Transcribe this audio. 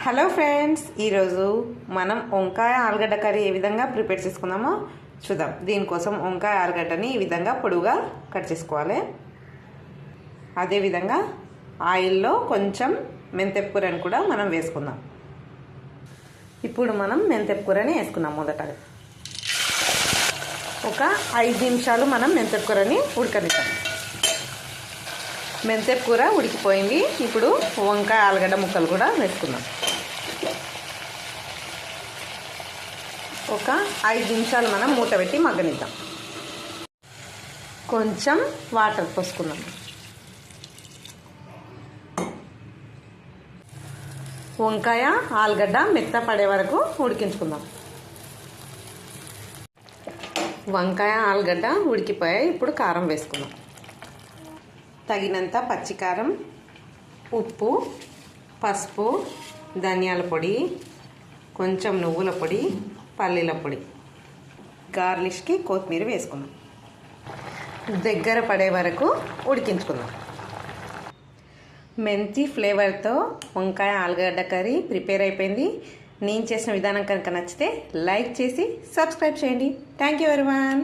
Hello friends, ఈరోజు మనం వంకాయ ఆలుగడ్డ కర్రీ ఏ విధంగా ప్రిపేర్ చేసుకుందామో చూద్దాం. దీనికోసం వంకాయ ఆలుగడ్డని ఈ విధంగా పొడువుగా కట్ చేసుకోవాలి. అదేవిధంగా ఆయిల్లో కొంచెం మెంతెపూరని కూడా మనం వేసుకుందాం. ఇప్పుడు మనం మెంతెపూరని వేసుకుందాం. మొదటగా ఒక 5 నిమిషాలు మనం మెంతెపూరని ఉడకనిద్దాం. మెంతెకూర ఉడికిపోయింది. ఇప్పుడు వంకాయ ఆలుగడ్డ ముక్కలు కూడా వేసుకుందాం. ఒక 5 నిమిషాలు మనం మూత పెట్టి మగ్గనిద్దాం. కొంచెం వాటర్ పోసుకుందాం. వంకాయ ఆలుగడ్డ మెత్త పడే వరకు ఉడికించుకుందాం. వంకాయ ఆలుగడ్డ ఉడికిపోయాయి. ఇప్పుడు కారం వేసుకుందాం. తగినంత పచ్చికారం, ఉప్పు, పసుపు, ధనియాల పొడి, కొంచెం నువ్వుల పొడి, పల్లీల పొడి, గార్లిష్కి కొత్తిమీర వేసుకుందాం. దగ్గర పడే వరకు ఉడికించుకుందాం. మెంతి ఫ్లేవర్తో వంకాయ ఆలుగడ్డ కర్రీ ప్రిపేర్ అయిపోయింది. నేను చేసిన విధానం కనుక నచ్చితే లైక్ చేసి సబ్స్క్రైబ్ చేయండి. Thank you everyone.